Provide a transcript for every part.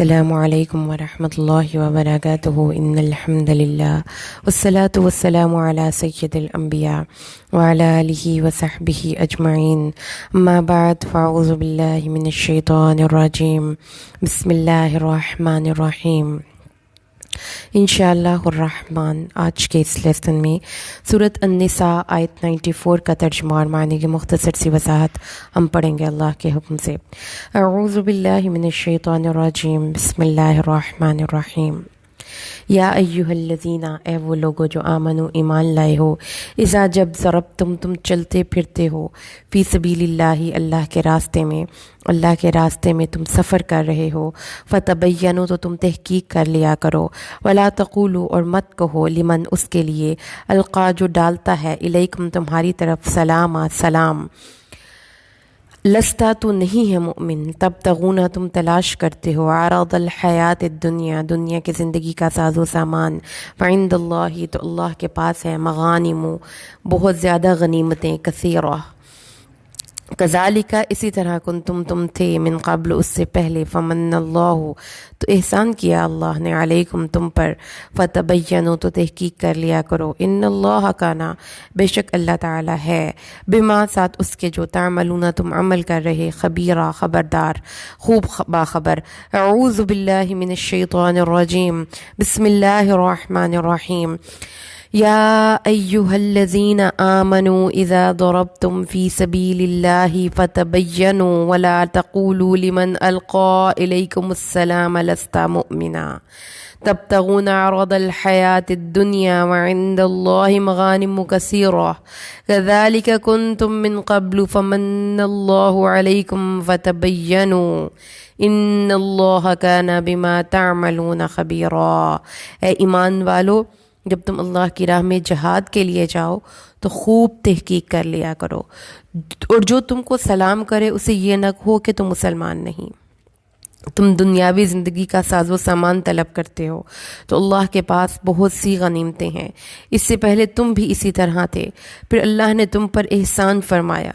السلام علیکم ورحمۃ اللہ وبرکاتہ ان الحمد للہ والصلاة والسلام علی سید الانبیاء وعلی آلہ وصحبہ اجمعین اما بعد فاعوذ باللہ من الشیطان الرجیم بسم اللہ الرحمن الرحیم۔ انشاءاللہ الرحمن آج کے اس لیسن میں سورۃ النساء آیت 94 کا ترجمہ اور معنی کی مختصر سی وضاحت ہم پڑھیں گے اللہ کے حکم سے۔ اعوذ باللہ من الشیطان الرجیم بسم اللہ الرحمن الرحیم۔ یا ایہا الذین، اے وہ لوگو جو آمنو ایمان لائے ہو، اذا جب ضربتم تم چلتے پھرتے ہو، فی سبیل اللہ اللہ کے راستے میں تم سفر کر رہے ہو، فتبینوا تو تم تحقیق کر لیا کرو، ولا تقولوا اور مت کہو، لمن اس کے لیے، القا جو ڈالتا ہے، الیکم تمہاری طرف، سلام، لستا تو نہیں ہے مومن، تبتغون تم تلاش کرتے ہو، عرض الحیات الدنیا دنیا کی زندگی کا ساز و سامان، فعند اللہ تو اللہ کے پاس ہے، مغانم بہت زیادہ غنیمتیں، کثیرہ، کذالک اسی طرح تم تھے، من قبل اس سے پہلے، فمن اللہ تو احسان کیا اللہ نے، علیکم تم پر، فتبینوا تو تحقیق کر لیا کرو، ان اللہ کانا بے شک اللہ تعالی ہے، بما ساتھ اس کے جو تعملون تم عمل کر رہے، خبیرہ خبردار، خوب باخبر۔ اعوذ باللہ من الشیطان الرجیم بسم اللہ الرحمن الرحیم۔ یا ایہا الذین آمنوا اذا ضربتم فی سبیل اللہ فتبینوا ولا تقولوا لمن القا الیکم السلام لست مؤمنا تبتغون عرض الحیات الدنیا وعند اللہ مغانم کثیرہ کذالک کنتم من قبل فمن اللہ علیکم فتبینوا ان اللہ کان بما تعملون خبیرا۔ اے ایمان والو، جب تم اللہ کی راہ میں جہاد کے لیے جاؤ تو خوب تحقیق کر لیا کرو، اور جو تم کو سلام کرے اسے یہ نہ کہو کہ تم مسلمان نہیں، تم دنیاوی زندگی کا ساز و سامان طلب کرتے ہو تو اللہ کے پاس بہت سی غنیمتیں ہیں، اس سے پہلے تم بھی اسی طرح تھے، پھر اللہ نے تم پر احسان فرمایا،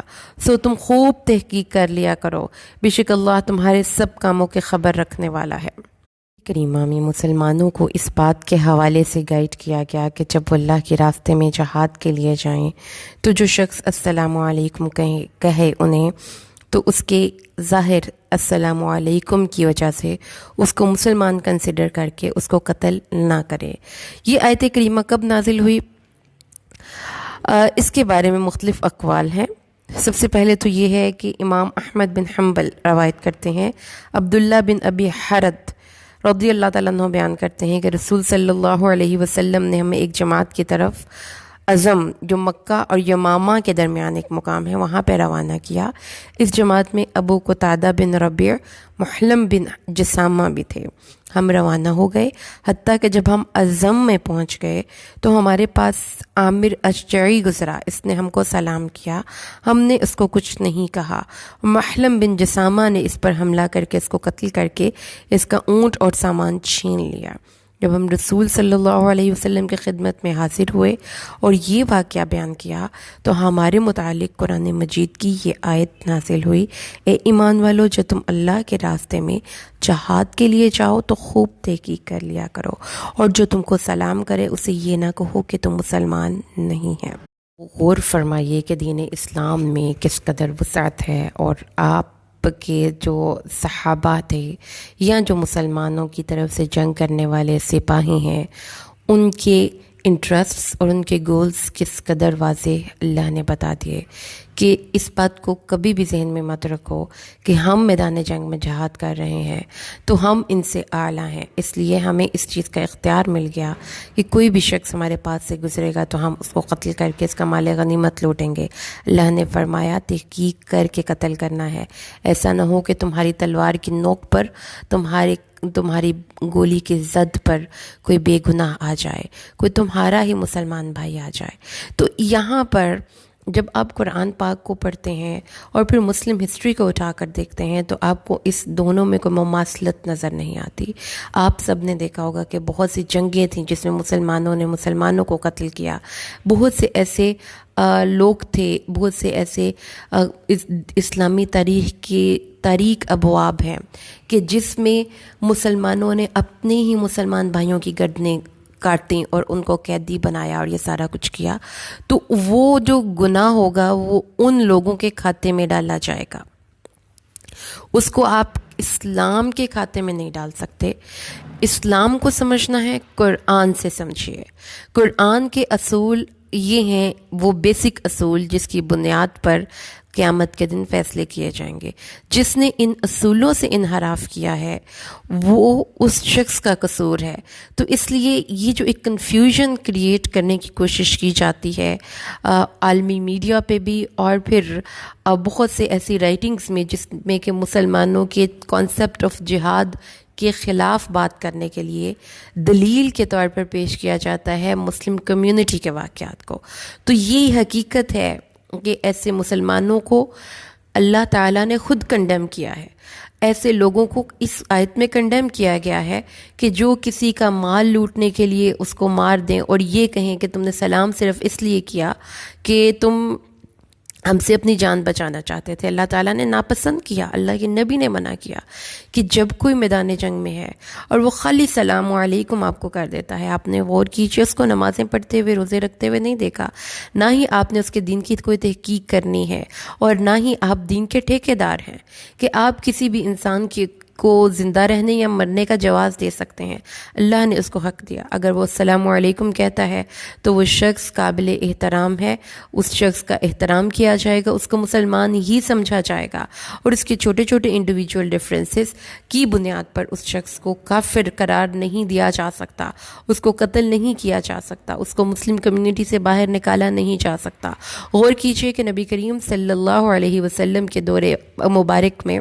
سو تم خوب تحقیق کر لیا کرو، بے شک اللہ تمہارے سب کاموں کے خبر رکھنے والا ہے۔ کریمہ میں مسلمانوں کو اس بات کے حوالے سے گائیڈ کیا گیا کہ جب وہ اللہ کے راستے میں جہاد کے لیے جائیں تو جو شخص السلام علیکم کہے انہیں، تو اس کے ظاہر السلام علیکم کی وجہ سے اس کو مسلمان کنسیڈر کر کے اس کو قتل نہ کرے۔ یہ آیت کریمہ کب نازل ہوئی؟ اس کے بارے میں مختلف اقوال ہیں۔ سب سے پہلے تو یہ ہے کہ امام احمد بن حنبل روایت کرتے ہیں، عبداللہ بن ابی حرد رضی اللہ تعالیٰ عنہ بیان کرتے ہیں کہ رسول صلی اللہ علیہ وسلم نے ہمیں ایک جماعت کی طرف عزم، جو مکہ اور یمامہ کے درمیان ایک مقام ہے، وہاں پہ روانہ کیا۔ اس جماعت میں ابو قتادہ بن ربیع، محلم بن جسامہ بھی تھے۔ ہم روانہ ہو گئے، حتیٰ کہ جب ہم عزم میں پہنچ گئے تو ہمارے پاس عامر اشجعی گزرا، اس نے ہم کو سلام کیا، ہم نے اس کو کچھ نہیں کہا، محلم بن جسامہ نے اس پر حملہ کر کے اس کو قتل کر کے اس کا اونٹ اور سامان چھین لیا۔ جب ہم رسول صلی اللہ علیہ وسلم کی خدمت میں حاضر ہوئے اور یہ واقعہ بیان کیا تو ہمارے متعلق قرآن مجید کی یہ آیت نازل ہوئی، اے ایمان والو، جو تم اللہ کے راستے میں جہاد کے لیے جاؤ تو خوب تحقیق کر لیا کرو، اور جو تم کو سلام کرے اسے یہ نہ کہو کہ تم مسلمان نہیں ہیں۔ غور فرمائیے کہ دین اسلام میں کس قدر وسعت ہے، اور آپ کے جو صحابہ تھے یا جو مسلمانوں کی طرف سے جنگ کرنے والے سپاہی ہیں، ان کے انٹرسٹس اور ان کے گولز کس قدر واضح اللہ نے بتا دیے کہ اس بات کو کبھی بھی ذہن میں مت رکھو کہ ہم میدان جنگ میں جہاد کر رہے ہیں تو ہم ان سے اعلیٰ ہیں، اس لیے ہمیں اس چیز کا اختیار مل گیا کہ کوئی بھی شخص ہمارے پاس سے گزرے گا تو ہم اس کو قتل کر کے اس کا مال غنیمت لوٹیں گے۔ اللہ نے فرمایا تحقیق کر کے قتل کرنا ہے، ایسا نہ ہو کہ تمہاری تلوار کی نوک پر، تمہاری گولی کی زد پر کوئی بے گناہ آ جائے، کوئی تمہارا ہی مسلمان بھائی آ جائے۔ تو یہاں پر جب آپ قرآن پاک کو پڑھتے ہیں اور پھر مسلم ہسٹری کو اٹھا کر دیکھتے ہیں تو آپ کو اس دونوں میں کوئی مماثلت نظر نہیں آتی۔ آپ سب نے دیکھا ہوگا کہ بہت سی جنگیں تھیں جس میں مسلمانوں نے مسلمانوں کو قتل کیا، بہت سے ایسے لوگ تھے، بہت سے ایسے اسلامی تاریخ کی تاریک ابواب ہیں کہ جس میں مسلمانوں نے اپنے ہی مسلمان بھائیوں کی گردنیں کاٹیں اور ان کو قیدی بنایا اور یہ سارا کچھ کیا، تو وہ جو گناہ ہوگا وہ ان لوگوں کے کھاتے میں ڈالا جائے گا، اس کو آپ اسلام کے کھاتے میں نہیں ڈال سکتے۔ اسلام کو سمجھنا ہے، قرآن سے سمجھیے۔ قرآن کے اصول یہ ہیں، وہ بیسک اصول جس کی بنیاد پر قیامت کے دن فیصلے کیے جائیں گے۔ جس نے ان اصولوں سے انحراف کیا ہے وہ اس شخص کا قصور ہے۔ تو اس لیے یہ جو ایک کنفیوژن کریٹ کرنے کی کوشش کی جاتی ہے عالمی میڈیا پہ بھی، اور پھر بہت سے ایسی رائٹنگز میں جس میں کہ مسلمانوں کے کانسیپٹ آف جہاد کے خلاف بات کرنے کے لیے دلیل کے طور پر پیش کیا جاتا ہے مسلم کمیونٹی کے واقعات کو، تو یہ حقیقت ہے کہ ایسے مسلمانوں کو اللہ تعالیٰ نے خود کنڈیم کیا ہے۔ ایسے لوگوں کو اس آیت میں کنڈیم کیا گیا ہے کہ جو کسی کا مال لوٹنے کے لیے اس کو مار دیں اور یہ کہیں کہ تم نے سلام صرف اس لیے کیا کہ تم ہم سے اپنی جان بچانا چاہتے تھے۔ اللہ تعالیٰ نے ناپسند کیا، اللہ کے نبی نے منع کیا کہ جب کوئی میدان جنگ میں ہے اور وہ خالی سلام علیکم آپ کو کر دیتا ہے، آپ نے غور کیجیے، اس کو نمازیں پڑھتے ہوئے روزے رکھتے ہوئے نہیں دیکھا، نہ ہی آپ نے اس کے دین کی کوئی تحقیق کرنی ہے، اور نہ ہی آپ دین کے ٹھیکیدار ہیں کہ آپ کسی بھی انسان کو زندہ رہنے یا مرنے کا جواز دے سکتے ہیں۔ اللہ نے اس کو حق دیا، اگر وہ السلام علیکم کہتا ہے تو وہ شخص قابل احترام ہے، اس شخص کا احترام کیا جائے گا، اس کو مسلمان ہی سمجھا جائے گا، اور اس کے چھوٹے چھوٹے انڈیویجول ڈفرینسز کی بنیاد پر اس شخص کو کافر قرار نہیں دیا جا سکتا، اس کو قتل نہیں کیا جا سکتا، اس کو مسلم کمیونٹی سے باہر نکالا نہیں جا سکتا۔ غور کیجئے کہ نبی کریم صلی اللہ علیہ وسلم کے دور مبارک میں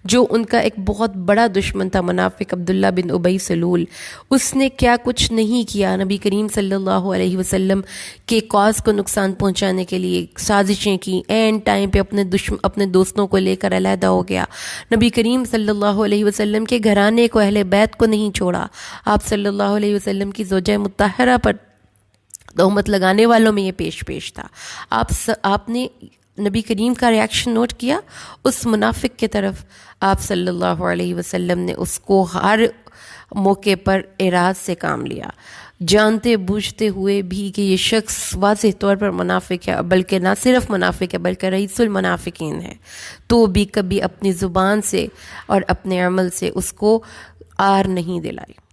جو ان کا ایک بہت بڑا دشمن تھا منافق عبداللہ بن ابی سلول، اس نے کیا کچھ نہیں کیا نبی کریم صلی اللہ علیہ وسلم کے کاز کو نقصان پہنچانے کے لیے سازشیں کی، اینڈ ٹائم پہ اپنے دوستوں کو لے کر علیحدہ ہو گیا۔ نبی کریم صلی اللہ علیہ وسلم کے گھرانے کو، اہل بیت کو نہیں چھوڑا۔ آپ صلی اللہ علیہ وسلم کی زوجہ مطہرہ پر تہمت لگانے والوں میں یہ پیش تھا۔ آپ نے نبی کریم کا ریاکشن نوٹ کیا اس منافق کی طرف؟ آپ صلی اللہ علیہ وسلم نے اس کو ہر موقع پر اعراض سے کام لیا، جانتے بوجھتے ہوئے بھی کہ یہ شخص واضح طور پر منافق ہے، بلکہ نہ صرف منافق ہے بلکہ رئیس المنافقین ہے، تو بھی کبھی اپنی زبان سے اور اپنے عمل سے اس کو آر نہیں دلائی۔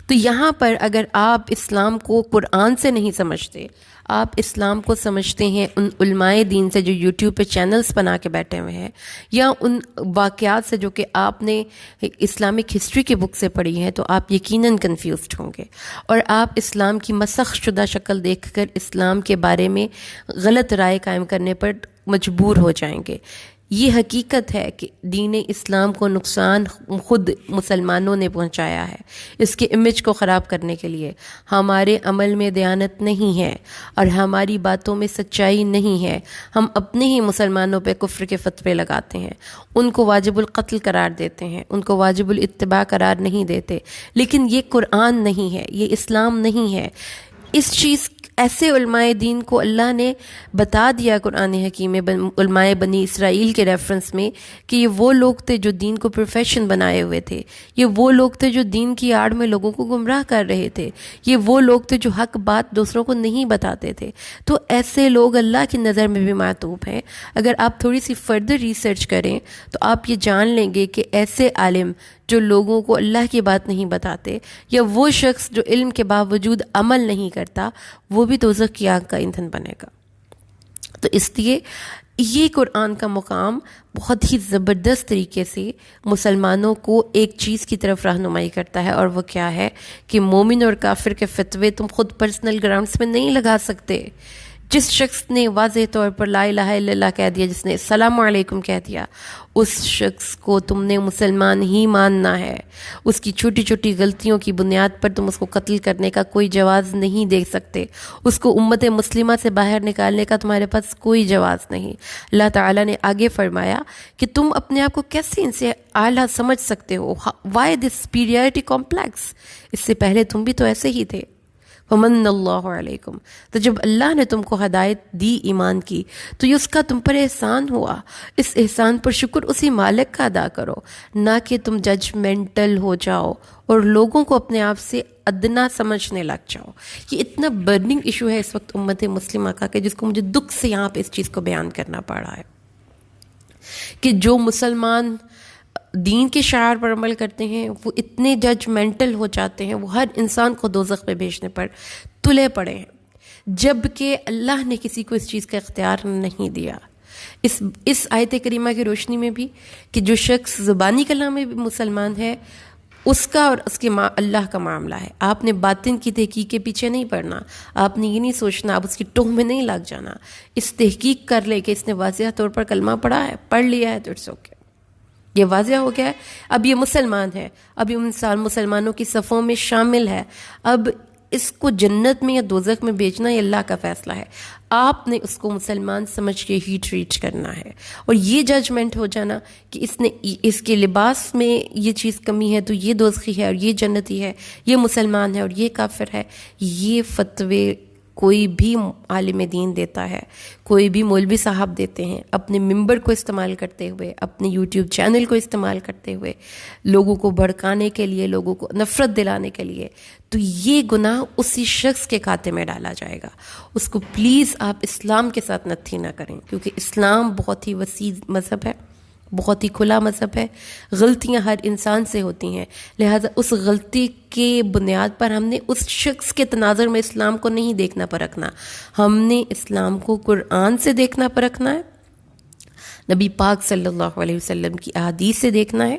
تو یہاں پر اگر آپ اسلام کو قرآن سے نہیں سمجھتے، آپ اسلام کو سمجھتے ہیں ان علماء دین سے جو یوٹیوب پہ چینلز بنا کے بیٹھے ہوئے ہیں، یا ان واقعات سے جو کہ آپ نے اسلامک ہسٹری کی بک سے پڑھی ہیں، تو آپ یقیناً کنفیوزڈ ہوں گے، اور آپ اسلام کی مسخ شدہ شکل دیکھ کر اسلام کے بارے میں غلط رائے قائم کرنے پر مجبور ہو جائیں گے۔ یہ حقیقت ہے کہ دین اسلام کو نقصان خود مسلمانوں نے پہنچایا ہے۔ اس کے امیج کو خراب کرنے کے لیے ہمارے عمل میں دیانت نہیں ہے اور ہماری باتوں میں سچائی نہیں ہے۔ ہم اپنے ہی مسلمانوں پہ کفر کے فتوے لگاتے ہیں، ان کو واجب القتل قرار دیتے ہیں، ان کو واجب الاتباع قرار نہیں دیتے، لیکن یہ قرآن نہیں ہے، یہ اسلام نہیں ہے۔ اس چیز ایسے علماء دین کو اللہ نے بتا دیا قرآن حکیم میں علماء بنی اسرائیل کے ریفرنس میں کہ یہ وہ لوگ تھے جو دین کو پروفیشن بنائے ہوئے تھے، یہ وہ لوگ تھے جو دین کی آڑ میں لوگوں کو گمراہ کر رہے تھے، یہ وہ لوگ تھے جو حق بات دوسروں کو نہیں بتاتے تھے۔ تو ایسے لوگ اللہ کی نظر میں بھی معتوب ہیں۔ اگر آپ تھوڑی سی فردر ریسرچ کریں تو آپ یہ جان لیں گے کہ ایسے عالم جو لوگوں کو اللہ کی بات نہیں بتاتے، یا وہ شخص جو علم کے باوجود عمل نہیں کرتا، وہ بھی دوزخ کی آگ کا ایندھن بنے گا۔ تو اس لیے یہ قرآن کا مقام بہت ہی زبردست طریقے سے مسلمانوں کو ایک چیز کی طرف رہنمائی کرتا ہے، اور وہ کیا ہے کہ مومن اور کافر کے فتوے تم خود پرسنل گراؤنڈز میں نہیں لگا سکتے۔ جس شخص نے واضح طور پر لا الہ الا اللہ کہہ دیا، جس نے السلام علیکم کہہ دیا، اس شخص کو تم نے مسلمان ہی ماننا ہے۔ اس کی چھوٹی چھوٹی غلطیوں کی بنیاد پر تم اس کو قتل کرنے کا کوئی جواز نہیں دے سکتے، اس کو امت مسلمہ سے باہر نکالنے کا تمہارے پاس کوئی جواز نہیں۔ اللہ تعالیٰ نے آگے فرمایا کہ تم اپنے آپ کو کیسے ان سے اعلیٰ سمجھ سکتے ہو؟ Why this superiority complex? اس سے پہلے تم بھی تو ایسے ہی تھے۔ ومن اللہ علیکم. تو جب اللہ نے تم کو ہدایت دی ایمان کی تو یہ اس کا تم پر احسان ہوا. اس احسان پر شکر اسی مالک کا ادا کرو، نہ کہ تم ججمنٹل ہو جاؤ اور لوگوں کو اپنے آپ سے ادنا سمجھنے لگ جاؤ. یہ اتنا برننگ ایشو ہے اس وقت امت مسلمہ کا کہ جس کو مجھے دکھ سے یہاں پہ اس چیز کو بیان کرنا پڑ رہا ہے کہ جو مسلمان دین کے شعار پر عمل کرتے ہیں وہ اتنے ججمنٹل ہو جاتے ہیں، وہ ہر انسان کو دوزخ پہ بھیجنے پر تلے پڑے ہیں، جبکہ اللہ نے کسی کو اس چیز کا اختیار نہیں دیا. اس آیت کریمہ کی روشنی میں بھی کہ جو شخص زبانی کلام میں بھی مسلمان ہے اس کا اور اس کے اللہ کا معاملہ ہے. آپ نے باطن کی تحقیق کے پیچھے نہیں پڑنا، آپ نے یہ نہیں سوچنا، آپ اس کی ٹوہ میں نہیں لگ جانا. اس تحقیق کر لے کہ اس نے واضح طور پر کلمہ پڑھا ہے، پڑھ لیا ہے تو اٹس اوکے، یہ واضح ہو گیا ہے، اب یہ مسلمان ہے، اب یہ انسان مسلمانوں کی صفوں میں شامل ہے. اب اس کو جنت میں یا دوزخ میں بیچنا یہ اللہ کا فیصلہ ہے. آپ نے اس کو مسلمان سمجھ کے ہی ٹریٹ کرنا ہے. اور یہ ججمنٹ ہو جانا کہ اس کے لباس میں یہ چیز کمی ہے تو یہ دوزخی ہے اور یہ جنتی ہے، یہ مسلمان ہے اور یہ کافر ہے، یہ فتوے کوئی بھی عالم دین دیتا ہے، کوئی بھی مولوی صاحب دیتے ہیں اپنے ممبر کو استعمال کرتے ہوئے، اپنے یوٹیوب چینل کو استعمال کرتے ہوئے، لوگوں کو بھڑکانے کے لیے، لوگوں کو نفرت دلانے کے لیے. تو یہ گناہ اسی شخص کے کھاتے میں ڈالا جائے گا. اس کو پلیز آپ اسلام کے ساتھ نتھی نہ کریں، کیونکہ اسلام بہت ہی وسیع مذہب ہے، بہت ہی کھلا مذہب ہے. غلطیاں ہر انسان سے ہوتی ہیں، لہٰذا اس غلطی کے بنیاد پر ہم نے اس شخص کے تناظر میں اسلام کو نہیں دیکھنا پرکھنا، ہم نے اسلام کو قرآن سے دیکھنا پرکھنا ہے، نبی پاک صلی اللہ علیہ وسلم کی احادیث سے دیکھنا ہے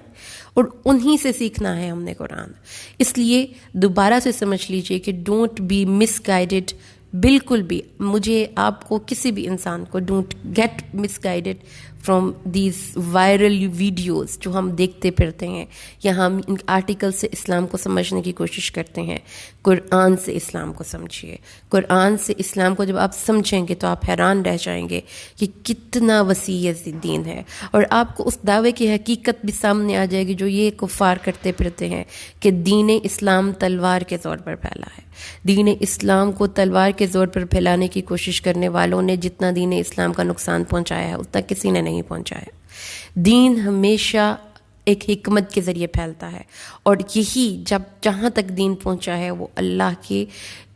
اور انہی سے سیکھنا ہے ہم نے قرآن. اس لیے دوبارہ سے سمجھ لیجئے کہ ڈونٹ بی مس گائیڈڈ. بالکل بھی مجھے آپ کو کسی بھی انسان کو don't get misguided from these viral videos جو ہم دیکھتے پھرتے ہیں یا ہم ان آرٹیکل سے اسلام کو سمجھنے کی کوشش کرتے ہیں. قرآن سے اسلام کو سمجھیے. قرآن سے اسلام کو جب آپ سمجھیں گے تو آپ حیران رہ جائیں گے کہ کتنا وسیع دین ہے، اور آپ کو اس دعوے کی حقیقت بھی سامنے آ جائے گی جو یہ کفار کرتے پھرتے ہیں کہ دین اسلام تلوار کے زور پر پھیلا ہے. دین اسلام کو تلوار کے زور پر پھیلانے کی کوشش کرنے والوں نے جتنا دین اسلام کا نقصان پہنچایا ہے اتنا کسی نے نہیں پہنچایا. دین ہمیشہ ایک حکمت کے ذریعے پھیلتا ہے، اور یہی جہاں تک دین پہنچا ہے وہ اللہ کے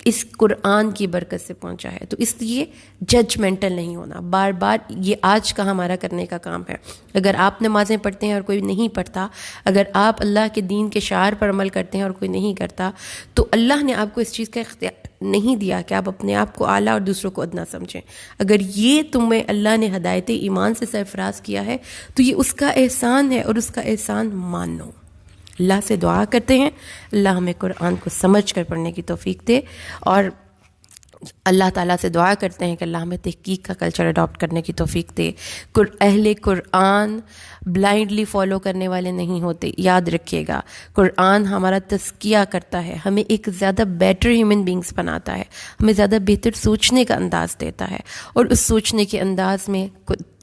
اس قرآن کی برکت سے پہنچا ہے. تو اس لیے ججمنٹل نہیں ہونا. بار بار یہ آج کا ہمارا کرنے کا کام ہے. اگر آپ نمازیں پڑھتے ہیں اور کوئی نہیں پڑھتا، اگر آپ اللہ کے دین کے شعار پر عمل کرتے ہیں اور کوئی نہیں کرتا، تو اللہ نے آپ کو اس چیز کا اختیار نہیں دیا کہ آپ اپنے آپ کو اعلیٰ اور دوسروں کو ادنا سمجھیں. اگر یہ تمہیں اللہ نے ہدایت ایمان سے سرفراز کیا ہے تو یہ اس کا احسان ہے، اور اس کا احسان مانو. اللہ سے دعا کرتے ہیں اللہ ہمیں قرآن کو سمجھ کر پڑھنے کی توفیق دے، اور اللہ تعالیٰ سے دعا کرتے ہیں کہ اللہ ہمیں تحقیق کا کلچر اڈاپٹ کرنے کی توفیق دے. اہل قرآن بلائنڈلی فالو کرنے والے نہیں ہوتے. یاد رکھیے گا، قرآن ہمارا تزکیہ کرتا ہے، ہمیں ایک زیادہ بیٹر ہیومن بینگز بناتا ہے، ہمیں زیادہ بہتر سوچنے کا انداز دیتا ہے، اور اس سوچنے کے انداز میں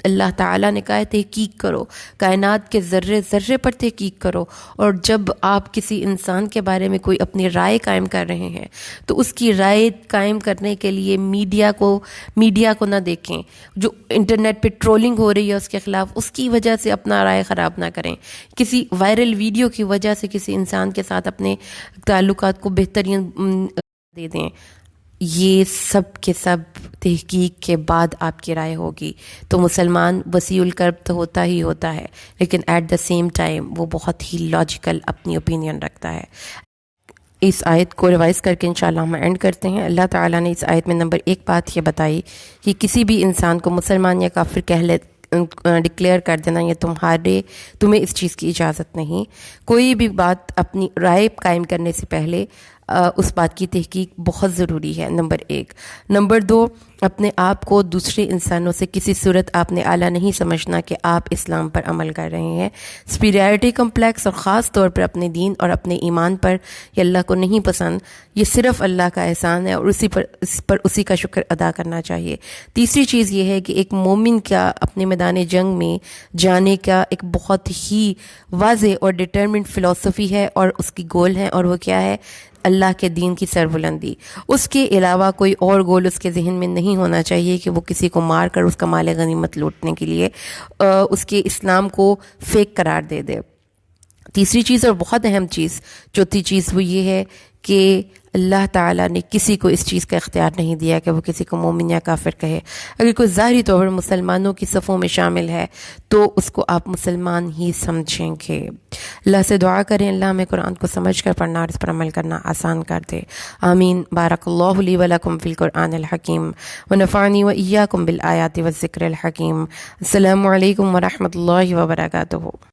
اللہ تعالیٰ نے کہا ہے تحقیق کرو، کائنات کے ذرے ذرے پر تحقیق کرو. اور جب آپ کسی انسان کے بارے میں کوئی اپنی رائے قائم کر رہے ہیں تو اس کی رائے قائم کرنے کے لیے میڈیا کو نہ دیکھیں. جو انٹرنیٹ پہ ٹرولنگ ہو رہی ہے اس کے خلاف، اس کی وجہ سے اپنا رائے خراب نہ کریں. کسی وائرل ویڈیو کی وجہ سے کسی انسان کے ساتھ اپنے تعلقات کو بہترین دے دیں. یہ سب کے سب تحقیق کے بعد آپ کی رائے ہوگی. تو مسلمان وسیع القلب تو ہوتا ہی ہوتا ہے، لیکن ایٹ دا سیم ٹائم وہ بہت ہی لاجیکل اپنی اوپینین رکھتا ہے. اس آیت کو ریوائز کر کے انشاءاللہ ہم اینڈ کرتے ہیں. اللہ تعالیٰ نے اس آیت میں نمبر 1 بات یہ بتائی کہ کسی بھی انسان کو مسلمان یا کافر ڈکلیئر کر دینا یہ تمہیں اس چیز کی اجازت نہیں. کوئی بھی بات اپنی رائے قائم کرنے سے پہلے اس بات کی تحقیق بہت ضروری ہے، نمبر 1. نمبر 2، اپنے آپ کو دوسرے انسانوں سے کسی صورت آپ نے اعلیٰ نہیں سمجھنا کہ آپ اسلام پر عمل کر رہے ہیں. سپیریارٹی کمپلیکس اور خاص طور پر اپنے دین اور اپنے ایمان پر یہ اللہ کو نہیں پسند. یہ صرف اللہ کا احسان ہے اور اسی کا شکر ادا کرنا چاہیے. تیسری چیز یہ ہے کہ ایک مومن کا اپنے میدان جنگ میں جانے کا ایک بہت ہی واضح اور ڈٹرمنٹ فلسفی ہے اور اس کی گول ہے، اور وہ کیا ہے؟ اللہ کے دین کی سربلندی، اس کے علاوہ کوئی اور گول اس کے ذہن میں نہیں ہونا چاہیے کہ وہ کسی کو مار کر اس کا مال غنیمت لوٹنے کے لیے اس کے اسلام کو فیک قرار دے دے۔ تیسری چیز اور بہت اہم چیز، چوتھی چیز، وہ یہ ہے کہ اللہ تعالیٰ نے کسی کو اس چیز کا اختیار نہیں دیا کہ وہ کسی کو مومن یا کافر کہے۔ اگر کوئی ظاہری طور پر مسلمانوں کی صفوں میں شامل ہے تو اس کو آپ مسلمان ہی سمجھیں گے۔ اللہ سے دعا کریں اللہ ہمیں قرآن کو سمجھ کر پڑھنا اور اس پر عمل کرنا آسان کر دے، آمین۔ بارک اللہ لی ولکم فی القرآن الحکیم ونفعنی وإیاکم بالآیات والذکر الحکیم۔ السلام علیکم ورحمۃ اللہ وبرکاتہ۔